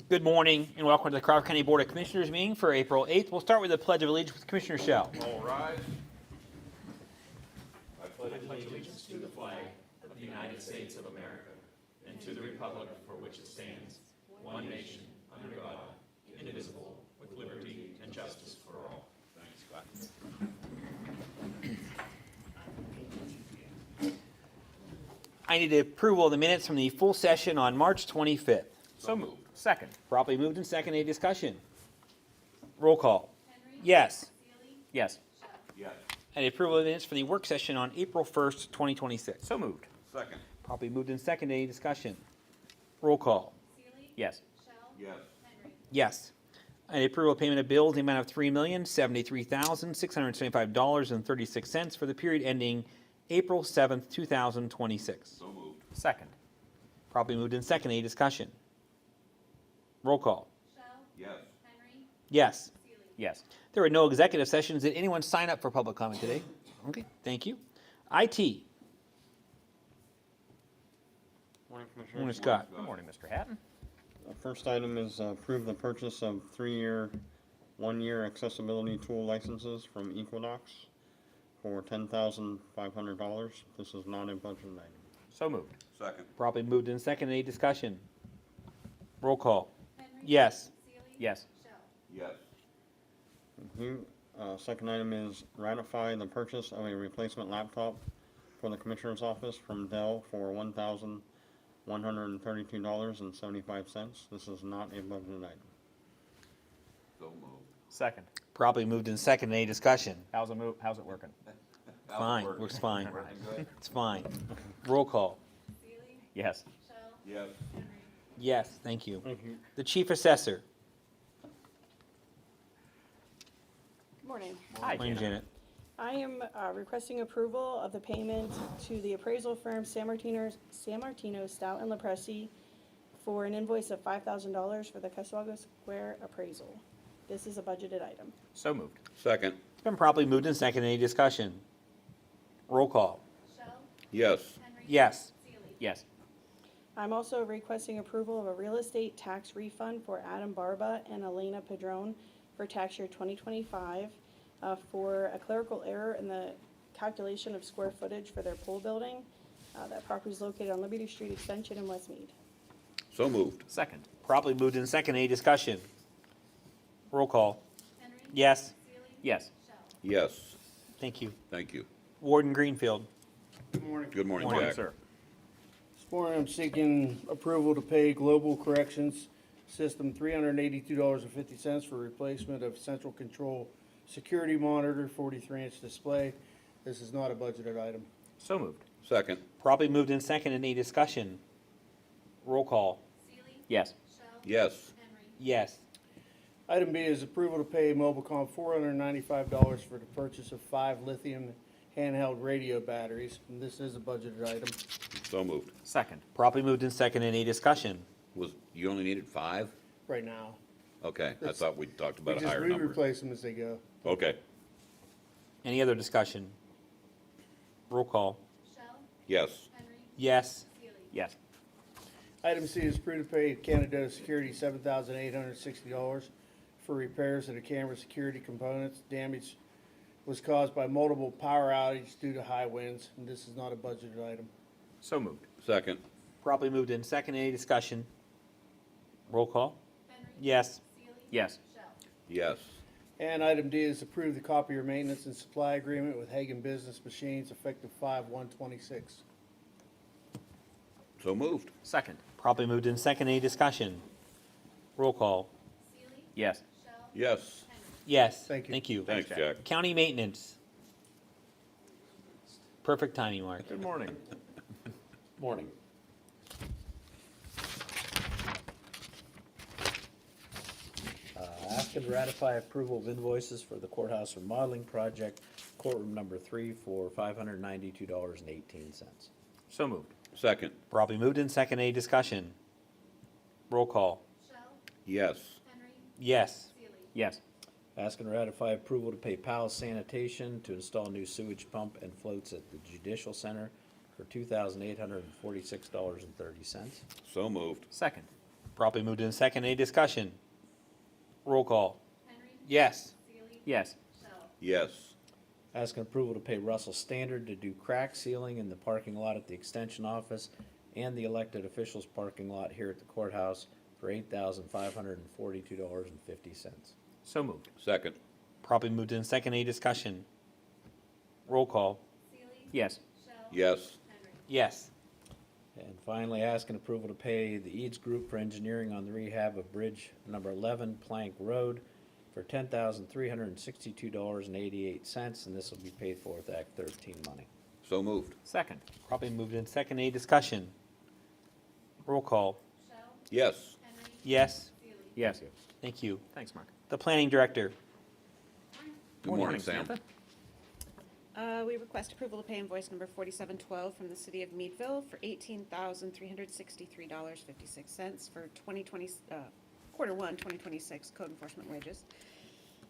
Good morning and welcome to the Crawford County Board of Commissioners meeting for April 8th. We'll start with the Pledge of Allegiance with Commissioner Shell. All rise. I pledge allegiance to the flag of the United States of America and to the republic for which it stands, one nation, under God, indivisible, with liberty and justice for all. Thanks, Scott. I need approval of the minutes from the full session on March 25th. So moved. Second. Properly moved and seconded. Any discussion? Roll call. Henry? Yes. Seeley? Yes. Shell? Yes. And approval of the minutes for the work session on April 1st, 2026. So moved. Second. Properly moved and seconded. Any discussion? Roll call. Seeley? Yes. Shell? Yes. Henry? Yes. And approval of payment of bills in the amount of $3,073,625.36 for the period ending April 7th, 2026. So moved. Second. Properly moved and seconded. Any discussion? Roll call. Shell? Yes. Henry? Yes. Seeley? Yes. There were no executive sessions. Did anyone sign up for public comment today? Okay, thank you. IT. Morning, Commissioner. Morning, Scott. Good morning, Mr. Hatton. First item is approve the purchase of 3-year, 1-year accessibility tool licenses from Equinox for $10,500. This is not a budget item. So moved. Second. Probably moved in second. Any discussion? Roll call. Henry? Yes. Seeley? Yes. Shell? Yes. Second item is ratify the purchase of a replacement laptop for the Commissioner's office from Dell for $1,132.75. This is not a budget item. So moved. Second. Probably moved in second. Any discussion? How's it move? How's it working? How's it Fine. working? Works fine. Working good? It's fine. Roll call. Seeley? Yes. Shell? Yes. Henry? Yes. Thank you. Thank you. The Chief Assessor. Good morning. Hi, Morning, Janet. Janet. I am requesting approval of the payment to the appraisal firm San Martino, Stout and Lepresti for an invoice of $5,000 for the Cusawaga Square appraisal. This is a budgeted item. So moved. Second. It's been properly moved in second. Any discussion? Roll call. Shell? Yes. Henry? Yes. Seeley? Yes. I'm also requesting approval of a real estate tax refund for Adam Barba and Elena Padron for tax year 2025 for a clerical error in the calculation of square footage for their pool building. That property is located on Liberty Street Extension in Westmead. So moved. Second. Probably moved in second. Any discussion? Roll call. Henry? Yes. Seeley? Yes. Shell? Yes. Thank you. Thank you. Warden Greenfield. Good morning. Good morning, Morning, Jack. Sir. This morning I'm seeking approval to pay Global Corrections System $382.50 for replacement of central control security monitor, 43-inch display. This is not a budgeted item. So moved. Second. Probably moved in second. Any discussion? Roll call. Seeley? Yes. Shell? Yes. Henry? Yes. Item B is approval to pay Mobilcom $495 for the purchase of 5 lithium handheld radio batteries. And this is a budgeted item. So moved. Second. Probably moved in second. Any discussion? You only needed 5? Right now. Okay. I That's- thought we talked We about a just higher number. replace them as they go. Okay. Any other discussion? Roll call. Shell? Yes. Henry? Yes. Seeley? Yes. Item C is approved to pay Canada Security $7,860 for repairs of the camera security components. Damage was caused by multiple power outages due to high winds, and this is not a budgeted item. So moved. Second. Probably moved in second. Any discussion? Roll call. Henry? Yes. Seeley? Yes. Shell? Yes. And item D is approve the copier maintenance and supply agreement with Hagen Business Machines effective 5/1/26. So moved. Second. Probably moved in second. Any discussion? Roll call. Seeley? Yes. Shell? Yes. Henry? Yes. Thank you. Thank you. Thanks, Jack. Jack. County maintenance. Perfect timing, Mark. Good morning. Morning. Ask and ratify approval of invoices for the courthouse remodeling project, courtroom number 3 for $592.18. So moved. Second. Probably moved in second. Any discussion? Roll call. Shell? Yes. Henry? Yes. Seeley? Yes. Ask and ratify approval to pay Powell Sanitation to install new sewage pump and floats at the Judicial Center for $2,846.30. So moved. Second. Properly moved in second. Any discussion? Roll call. Henry. Yes. Seeley. Yes. Shell. Yes. Asking approval to pay Russell Standard to do crack sealing in the parking lot at the extension office and the elected officials parking lot here at the courthouse for $8,542.50. So moved. Second. Properly moved in second. Any discussion? Roll call. Seeley. Yes. Shell. Yes. Henry. Yes. And finally, asking approval to pay the Eads Group for engineering on the rehab of Bridge number 11 Plank Road for $10,362.88, and this will be paid for with Act 13 money. So moved. Second. Properly moved in second. Any discussion? Roll call. Shell. Yes. Henry. Yes. Seeley. Yes. Thank you. Thanks, Mark. The planning director. Good morning, Sam. Samantha. We request approval to pay invoice number 4712 from the city of Meadville for $18,363.56 for 2020, quarter one, 2026 code enforcement wages.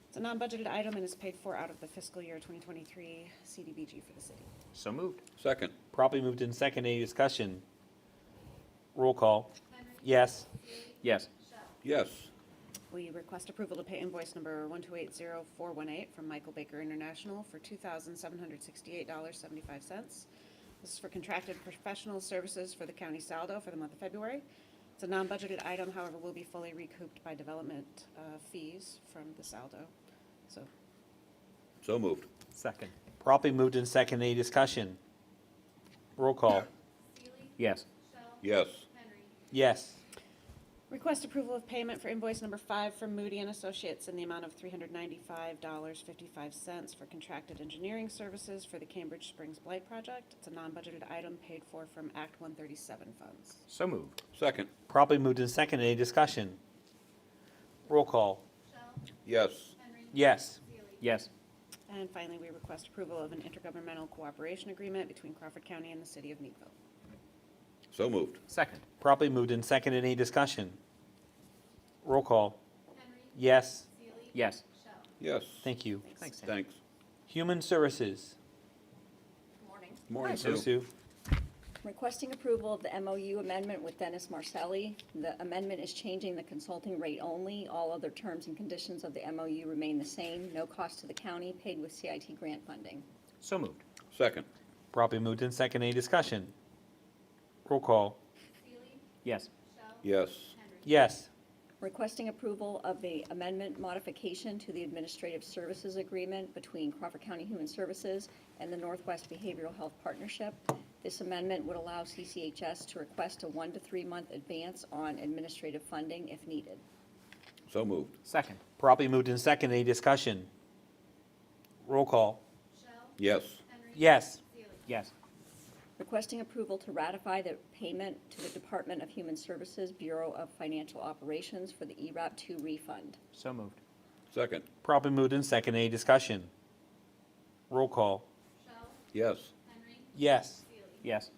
It's a non-budgeted item and is paid for out of the fiscal year 2023 CDBG for the city. So moved. Second. Properly moved in second. Any discussion? Roll call. Henry. Yes. Seeley. Yes. Shell. Yes. We request approval to pay invoice number 1280418 from Michael Baker International for $2,768.75. This is for contracted professional services for the county saldo for the month of February. It's a non-budgeted item, however, will be fully recouped by development fees from the saldo. So moved. Second. Properly moved in second. Any discussion? Roll call. Seeley. Yes. Shell. Yes. Henry. Yes. Request approval of payment for invoice number 5 from Moody and Associates in the amount of $395.55 for contracted engineering services for the Cambridge Springs Blight Project. It's a non-budgeted item paid for from Act 137 funds. So moved. Second. Properly moved in second. Any discussion? Roll call. Shell. Yes. Henry. Yes. Seeley. Yes. And finally, we request approval of an intergovernmental cooperation agreement between Crawford County and the city of Meadville. So moved. Second. Properly moved in second. Any discussion? Roll call. Henry. Yes. Seeley. Yes. Shell. Yes. Thank you. Thanks, Sam. Thanks. Human Services. Morning. Morning, Sue. Sue. Requesting approval of the MOU amendment with Dennis Marcelli. The amendment is changing the consulting rate only. All other terms and conditions of the MOU remain the same. No cost to the county, paid with CIT grant funding. So moved. Second. Properly moved in second. Any discussion? Roll call. Seeley. Yes. Shell. Yes. Henry. Yes. Requesting approval of the amendment modification to the Administrative Services Agreement between Crawford County Human Services and the Northwest Behavioral Health Partnership. This amendment would allow CCHS to request a 1 to 3 month advance on administrative funding if needed. So moved. Second. Properly moved in second. Any discussion? Roll call. Shell. Yes. Henry. Yes. Seeley. Yes. Requesting approval to ratify the payment to the Department of Human Services Bureau of Financial Operations for the ERAP 2 refund. So moved. Second. Properly moved in second. Any discussion? Roll call. Shell. Yes. Henry. Yes. Seeley. Yes.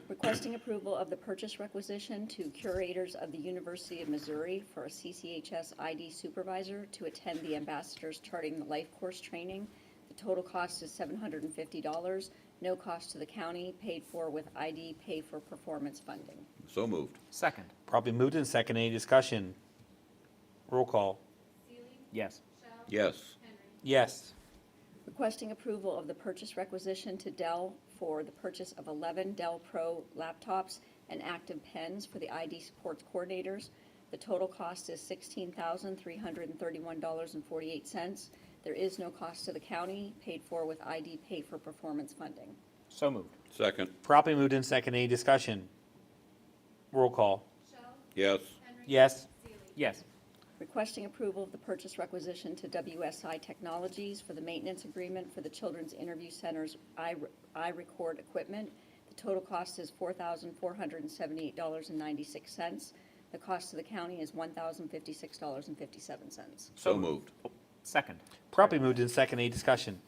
Requesting approval of the purchase requisition to curators of the University of Missouri for a CCHS ID supervisor to attend the Ambassadors Charting the Life Course training. The total cost is $750. No cost to the county, paid for with ID pay for performance funding. So moved. Second. Properly moved in second. Any discussion? Roll call. Seeley. Yes. Shell. Yes. Henry. Yes. Requesting approval of the purchase requisition to Dell for the purchase of 11 Dell Pro laptops and active pens for the ID supports coordinators. The total cost is $16,331.48. There is no cost to the county, paid for with ID pay for performance funding. So moved. Second. Properly moved in second. Any discussion? Roll call. Shell. Yes. Henry. Yes. Seeley. Yes. Requesting approval of the purchase requisition to WSI Technologies for the maintenance agreement for the Children's Interview Center's iRecord equipment. The total cost is $4,478.96. The cost to the county is $1,056.57. So moved. Second. Properly moved in second. Any discussion?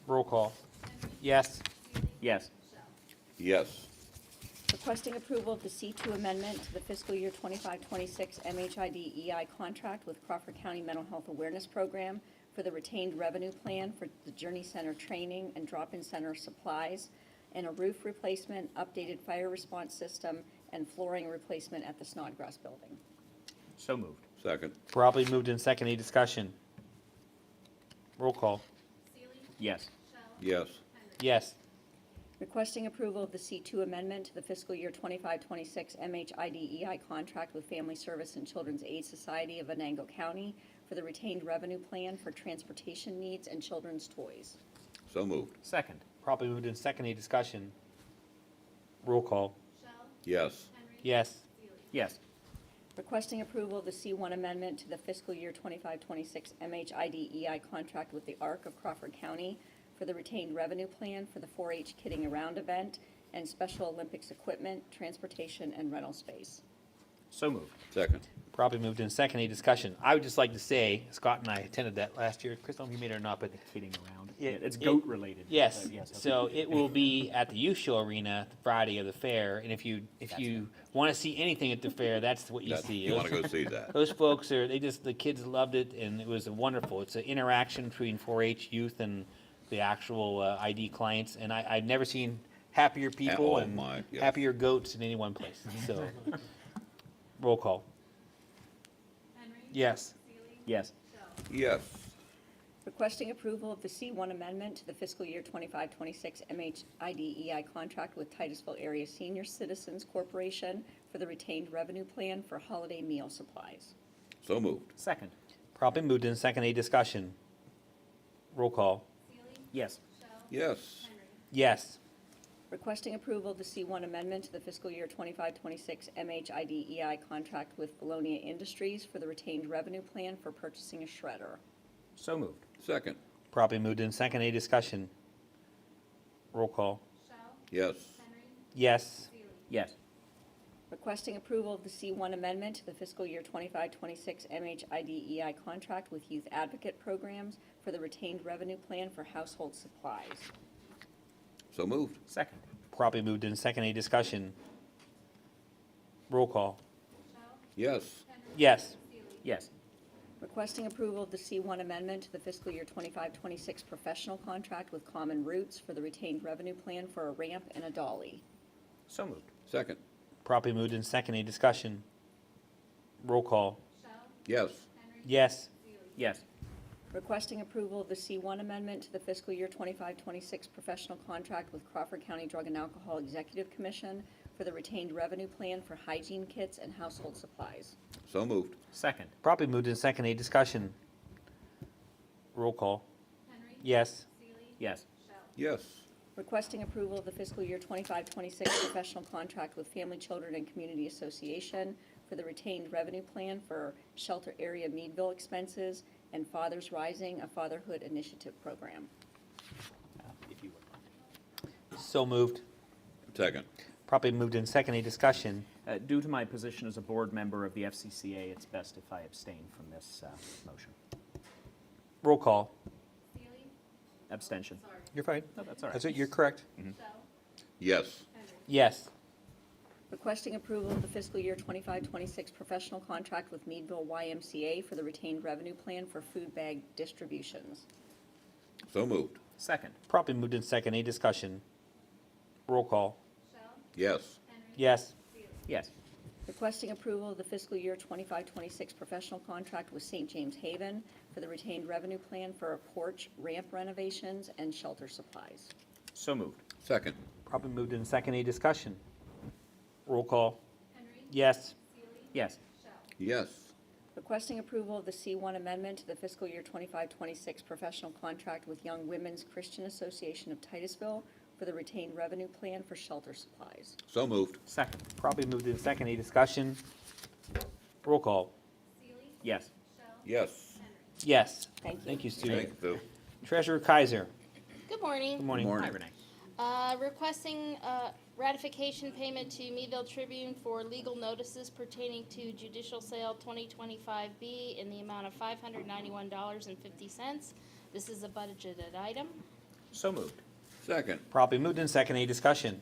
Roll call. Henry. Yes. Seeley. Yes. Shell. Yes. Requesting approval of the C2 amendment to the fiscal year 25-26 MHID EI contract with Crawford County Mental Health Awareness Program for the retained revenue plan for the Journey Center training and drop-in center supplies, and a roof replacement, updated fire response system, and flooring replacement at the Snodgrass Building. So moved. Second. Properly moved in second. Any discussion? Roll call. Seely, Yes. Shell, Yes. Henry. Yes. Requesting approval of the C2 amendment to the fiscal year 25-26 MHIDEI contract with Family Service and Children's Aid Society of Venango County for the retained revenue plan for transportation needs and children's toys. So moved. Second. Properly moved in second. Any discussion? Roll call. Shell, Yes. Henry. Yes. Seely, Yes. Requesting approval of the C1 amendment to the fiscal year 25-26 MHIDEI contract with the ARC of Crawford County for the retained revenue plan for the 4-H Kidding Around event and Special Olympics equipment, transportation, and rental space. So moved. Second. Properly moved in second. Any discussion? I would just like to say, Scott and I attended that last year. Chris, I don't know if you made it or not, but Kidding around. Yeah, It's it- goat related. yes. Okay. So it will be at the youth show arena Friday of the fair, and if you want to see anything at the fair, that's what you That- see. You want to go see that? Those folks the kids loved it, and it was wonderful. It's an interaction between 4-H youth and the actual ID clients, and I've never seen happier people Oh, and my, yes. happier goats in any one place. So, roll call. Henry. Yes. Seely, Yes. Shell, Yes. Requesting approval of the C1 amendment to the fiscal year 25-26 MHIDEI contract with Titusville Area Senior Citizens Corporation for the retained revenue plan for holiday meal supplies. So moved. Second. Properly moved in second. Any discussion? Roll call. Seely, Yes. Shell, Yes. Henry. Yes. Requesting approval of the C1 amendment to the fiscal year 25-26 MHIDEI contract with Bologna Industries for the retained revenue plan for purchasing a shredder. So moved. Second. Properly moved in second. Any discussion? Roll call. Shell, Yes. Henry. Yes. Seely, Yes. Requesting approval of the C1 amendment to the fiscal year 25-26 MHIDEI contract with Youth Advocate Programs for the retained revenue plan for household supplies. So moved. Second. Properly moved in second. Any discussion? Roll call. Shell, Yes. Henry. Yes. Seely, Yes. Requesting approval of the C1 amendment to the fiscal year 25-26 professional contract with Common Roots for the retained revenue plan for a ramp and a dolly. So moved. Second. Properly moved in second. Any discussion? Roll call. Shell, Yes. Henry. Yes. Seely, Yes. Requesting approval of the C1 amendment to the fiscal year 25-26 professional contract with Crawford County Drug and Alcohol Executive Commission for the retained revenue plan for hygiene kits and household supplies. So moved. Second. Properly moved in second. Any discussion? Roll call. Henry. Yes. Seely, Yes. Shell, Yes. Requesting approval of the fiscal year 25-26 professional contract with Family, Children, and Community Association for the retained revenue plan for shelter area Meadville expenses and Fathers Rising, a fatherhood initiative program. If you would. So moved. Second. Properly moved in second. Any discussion? Due to my position as a board member of the FCCA, it's best if I abstain from this motion. Roll call. Seely, Abstention. sorry, You're fine. No, that's all right. That's it. You're correct. Shell, Yes. Henry. Yes. Requesting approval of the fiscal year 25-26 professional contract with Meadville YMCA for the retained revenue plan for food bag distributions. So moved. Second. Properly moved in second. Any discussion? Roll call. Shell, Yes. Henry. Yes. Seely, Yes. Requesting approval of the fiscal year 25-26 professional contract with St. James Haven for the retained revenue plan for a porch, ramp renovations, and shelter supplies. So moved. Second. Properly moved in second. Any discussion? Roll call. Henry. Yes. Seely, Yes. Shell, Yes. Requesting approval of the C1 amendment to the fiscal year 25-26 professional contract with Young Women's Christian Association of Titusville for the retained revenue plan for shelter supplies. So moved. Second. Properly moved in second. Any discussion? Roll call. Seely, Yes. Shell, Yes. Henry. Yes. Thank you. Thank you, Sue. Thank you. Treasurer Kaiser. Good morning. Good morning. Morning. Hi, Renee. Requesting ratification payment to Meadville Tribune for legal notices pertaining to judicial sale 2025B in the amount of $591.50. This is a budgeted item. So moved. Second. Properly moved in second. Any discussion?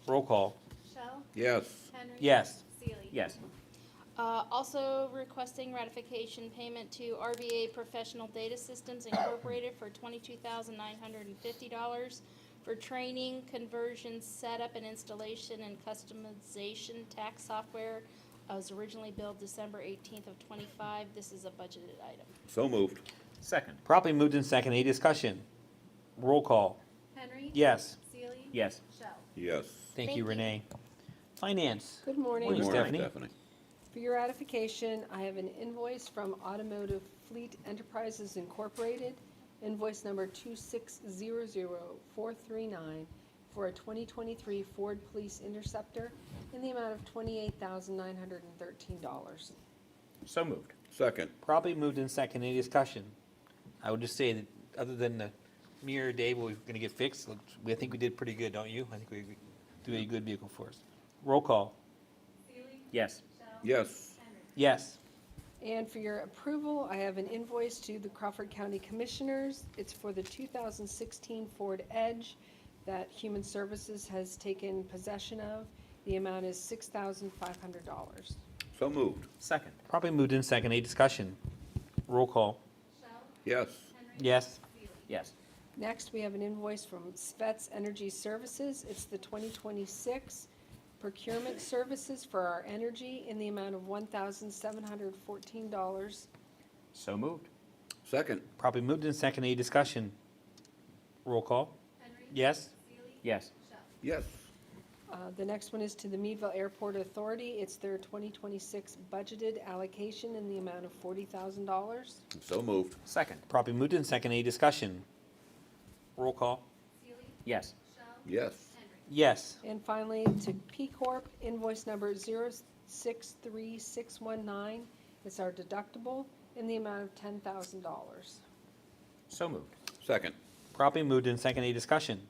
Roll call. Shell, Yes. Henry. Yes. Seely. Yes. Also requesting ratification payment to RBA Professional Data Systems Incorporated for $22,950 for training, conversion, setup, and installation and customization tax software. Was originally billed December 18th of 25. This is a budgeted item. So moved. Second. Properly moved in second. Any discussion? Roll call. Henry. Yes. Seely. Yes. Shell. Yes. Thank Thank you, you. Renee. Finance. Good morning. Morning, Morning, Stephanie. Stephanie. For your ratification, I have an invoice from Automotive Fleet Enterprises Incorporated, invoice number 2600439 for a 2023 Ford Police Interceptor in the amount of $28,913. So moved. Second. Probably moved in second. Any discussion? I would just say that other than the mere day we're going to get fixed, I think we did pretty good, don't you? I think we do a good vehicle for us. Roll call. Seely. Yes. Shell. Yes. Henry. Yes. And for your approval, I have an invoice to the Crawford County Commissioners. It's for the 2016 Ford Edge that Human Services has taken possession of. The amount is $6,500. So moved. Second. Probably moved in second. Any discussion? Roll call. Shell. Yes. Henry. Yes. Seely. Yes. Next, we have an invoice from Svets Energy Services. It's the 2026 procurement services for our energy in the amount of $1,714. So moved. Second. Probably moved in second. Any discussion? Roll call. Henry. Yes. Seely. Yes. Shell. Yes. The next one is to the Meadville Airport Authority. It's their 2026 budgeted allocation in the amount of $40,000. So moved. Second. Probably moved in second. Any discussion? Roll call. Seely. Yes. Shell. Yes. Henry. Yes. And finally, to P Corp, invoice number 063619. It's our deductible in the amount of $10,000. So moved. Second. Probably moved in second. Any discussion?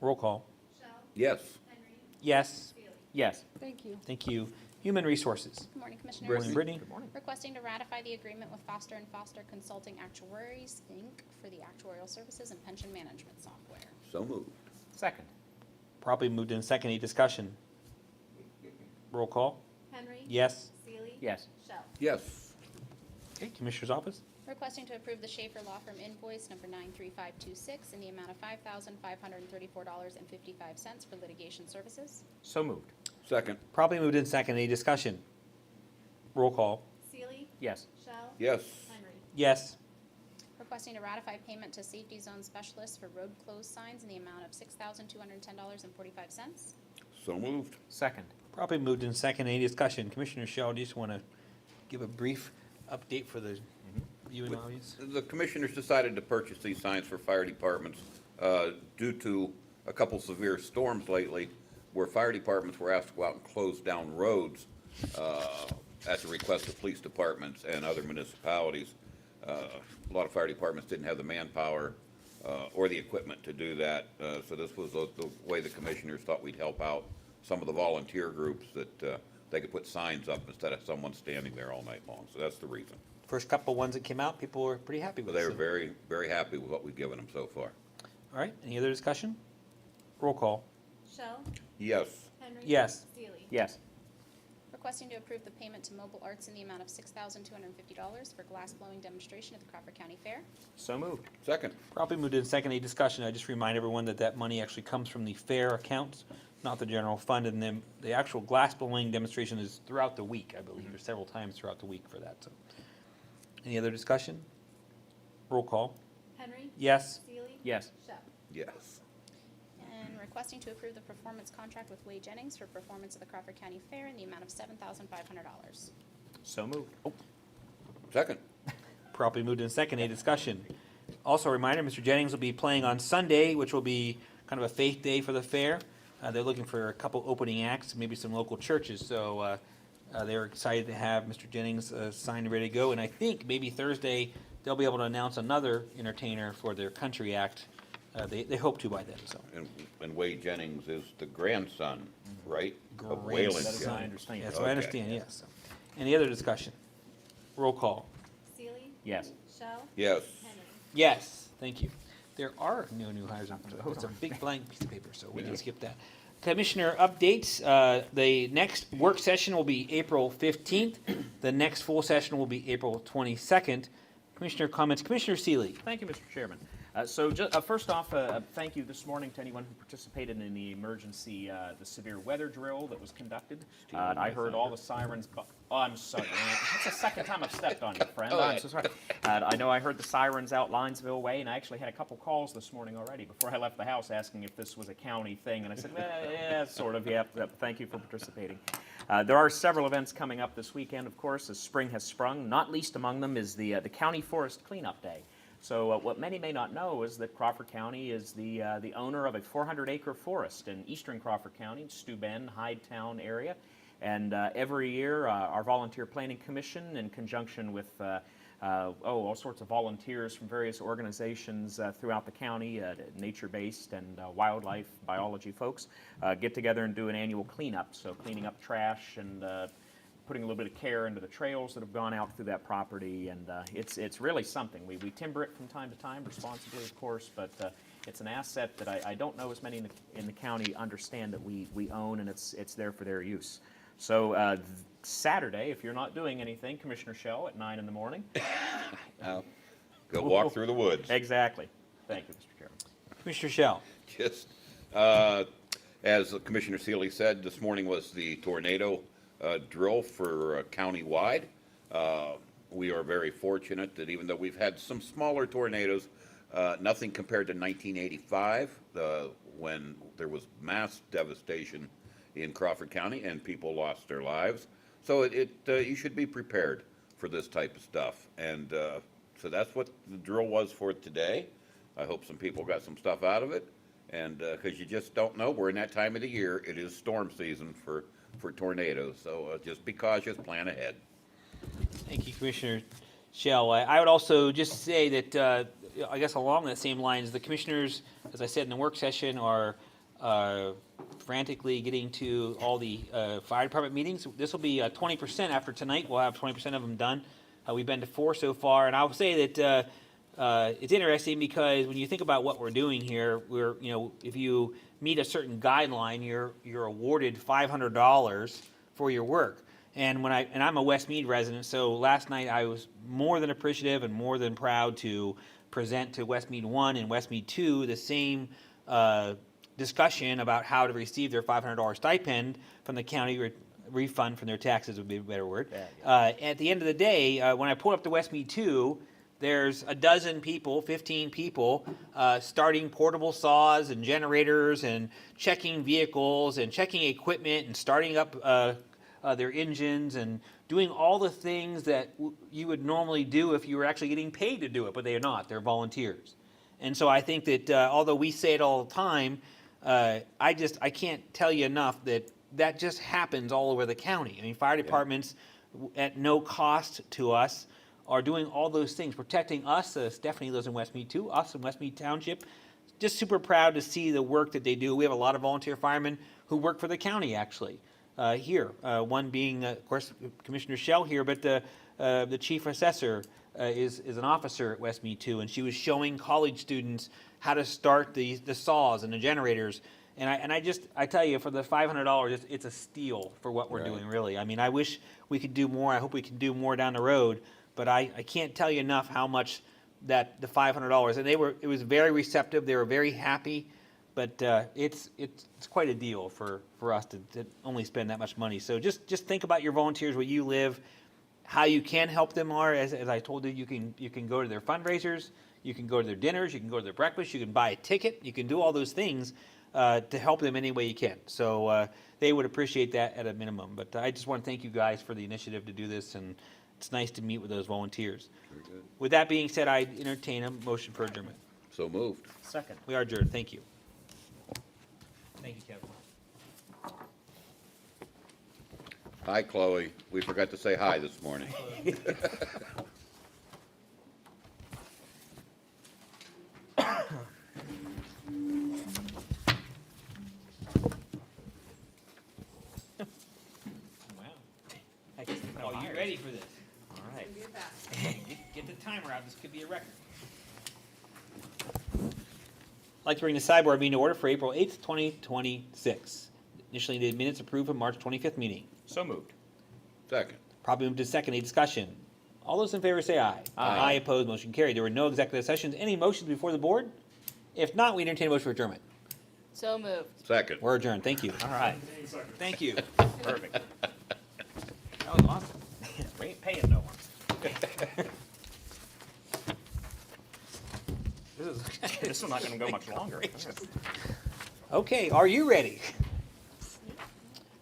Roll call. Shell. Yes. Henry. Yes. Seely. Yes. Thank you. Thank you. Human Resources. Good morning, Commissioners. Morning, Brittany. Good morning. Requesting to ratify the agreement with Foster & Foster Consulting Actuaries, Inc. for the actuarial services and pension management software. So moved. Second. Probably moved in second. Any discussion? Roll call. Henry. Yes. Seely. Yes. Shell. Yes. Okay, Commissioner's Office. Requesting to approve the Schaefer Law Firm invoice number 93526 in the amount of $5,534.55 for litigation services. So moved. Second. Probably moved in second. Any discussion? Roll call. Seely. Yes. Shell. Yes. Henry. Yes. Requesting to ratify payment to Safety Zone Specialists for road closed signs in the amount of $6,210.45. So moved. Second. Probably moved in second. Any discussion? Commissioner Shell, do you just want to give a brief update for the viewing audience? The commissioners decided to purchase these signs for fire departments due to a couple severe storms lately where fire departments were asked to go out and close down roads at the request of police departments and other municipalities. A lot of fire departments didn't have the manpower or the equipment to do that, so this was the way the commissioners thought we'd help out some of the volunteer groups that they could put signs up instead of someone standing there all night long, so that's the reason. First couple ones that came out, people were pretty happy But with. they were so- very, very happy with what we've given them so far. All right, any other discussion? Roll call. Shell. Yes. Henry. Yes. Seely. Yes. Requesting to approve the payment to Mobile Arts in the amount of $6,250 for glass blowing demonstration at the Crawford County Fair. So moved. Second. Probably moved in second. Any discussion? I just remind everyone that that money actually comes from the fair accounts, not the general fund, and then the actual glass blowing demonstration is throughout the week, I believe. There's several times throughout the week for that, so. Any other discussion? Roll call. Henry. Yes. Seely. Yes. Shell. Yes. And requesting to approve the performance contract with Wade Jennings for performance of the Crawford County Fair in the amount of $7,500. So moved. Second. Properly moved in second. Any discussion? Also a reminder, Mr. Jennings will be playing on Sunday, which will be kind of a faith day for the fair. They're looking for a couple opening acts, maybe some local churches, so they're excited to have Mr. Jennings signed and ready to go. And I think maybe Thursday they'll be able to announce another entertainer for their country act. They hope to by then, so. And Wade Jennings is the grandson, right? Of Waylon Grandson. That is my Jennings. understanding. Yes, so I Okay. understand, yes. Any other discussion? Roll call. Seely. Yes. Shell. Yes. Henry. Yes, thank you. There are no new hires. It's a big blank piece of paper, so we can skip that. Commissioner updates. The next work session will be April 15th. The next full session will be April 22nd. Commissioner comments. Commissioner Seeley. Thank you, Mr. Chairman. First off, thank you this morning to anyone who participated in the emergency, the severe weather drill that was conducted. I heard all the sirens. Oh, I'm sorry. That's the second time I've stepped on you, friend. I'm so sorry. I know I heard the sirens out Linesville way, and I actually had a couple calls this morning already before I left the house asking if this was a county thing, and I said, yeah, sort of, yep. Thank you for participating. There are several events coming up this weekend, of course, as spring has sprung. Not least among them is the County Forest Cleanup Day. So what many may not know is that Crawford County is the owner of a 400-acre forest in eastern Crawford County, Steuben, Hydetown area. And every year, our Volunteer Planning Commission, in conjunction with all sorts of volunteers from various organizations throughout the county, nature-based and wildlife biology folks, get together and do an annual cleanup. So cleaning up trash and putting a little bit of care into the trails that have gone out through that property, and it's really something. We timber it from time to time, responsibly, of course, but it's an asset that I don't know as many in the county understand that we own, and it's there for their use. So Saturday, if you're not doing anything, Commissioner Shell at 9 in the morning. Go walk through the woods. Exactly. Thank you, Mr. Chairman. Commissioner Shell. Just, as Commissioner Seeley said, this morning was the tornado drill for countywide. We are very fortunate that even though we've had some smaller tornadoes, nothing compared to 1985, when there was mass devastation in Crawford County and people lost their lives. So you should be prepared for this type of stuff. And so that's what the drill was for today. I hope some people got some stuff out of it. And because you just don't know, we're in that time of the year. It is storm season for tornadoes. So just be cautious, plan ahead. Thank you, Commissioner Shell. I would also just say that, I guess along that same lines, the commissioners, as I said in the work session, are frantically getting to all the fire department meetings. This will be 20% after tonight. We'll have 20% of them done. We've been to 4 so far, and I'll say that it's interesting because when you think about what we're doing here, if you meet a certain guideline, you're awarded $500 for your work. And I'm a Westmead resident, so last night I was more than appreciative and more than proud to present to Westmead 1 and Westmead 2 the same discussion about how to receive their $500 stipend from the county refund from their taxes would be a better word. At the end of the day, when I pull up to Westmead 2, there's a dozen people, 15 people, starting portable saws and generators and checking vehicles and checking equipment and starting up their engines and doing all the things that you would normally do if you were actually getting paid to do it, but they are not. They're volunteers. And so I think that although we say it all the time, I can't tell you enough that just happens all over the county. I mean, fire departments at no cost to us are doing all those things, protecting us. Stephanie lives in Westmead too, us in Westmead Township. Just super proud to see the work that they do. We have a lot of volunteer firemen who work for the county actually here. One being, of course, Commissioner Shell here, but the chief assessor is an officer at Westmead too, and she was showing college students how to start the saws and the generators. And I tell you, for the $500, it's a steal for what we're doing, really. I mean, I wish we could do more. I hope we can do more down the road. But I can't tell you enough how much that the $500, and it was very receptive. They were very happy. But it's quite a deal for us to only spend that much money. So just think about your volunteers, where you live, how you can help them are. As I told you, you can go to their fundraisers, you can go to their dinners, you can go to their breakfast, you can buy a ticket, you can do all those things to help them any way you can. So they would appreciate that at a minimum. But I just want to thank you guys for the initiative to do this, and it's nice to meet with those volunteers. Very good. With that being said, I entertain a motion for adjournment. So moved. Second. We are adjourned. Thank you. Thank you, Kevin. Hi, Chloe. We forgot to say hi this morning. Wow. Are you ready for this? All right. Get the timer out. This could be a record. I'd like to bring the sideboard meeting to order for April 8th, 2026. Initially, the minutes approved of March 25th meeting. So moved. Second. Probably moved to second. Any discussion? All those in favor say aye. Aye. Opposed, motion carried. There were no executive sessions. Any motions before the board? If not, we entertain a motion for adjournment. So moved. Second. We're adjourned. Thank you. All right. Thank you. Perfect. That was awesome. We ain't paying no one. This is not gonna go much longer. Okay, are you ready?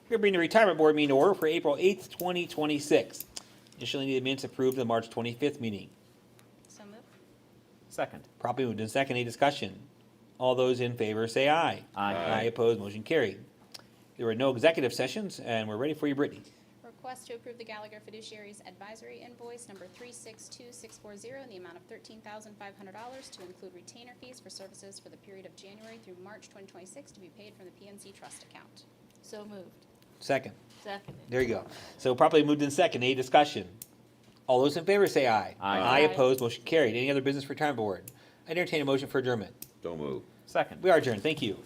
We're bringing the retirement board meeting to order for April 8th, 2026. Initially need the minutes approved of the March 25th meeting. So moved. Second. Properly moved in second. Any discussion? All those in favor say aye. Aye. Opposed, motion carried. There were no executive sessions, and we're ready for you, Brittany. Request to approve the Gallagher Fiduciaries Advisory Invoice number 362640 in the amount of $13,500 to include retainer fees for services for the period of January through March 2026 to be paid from the PNC Trust account. So moved. Second. Seconded. There you go. So properly moved in second. Any discussion? All those in favor say aye. Aye. Opposed, motion carried. Any other business for retirement board? I entertain a motion for adjournment. Don't move. Second. We are adjourned. Thank you.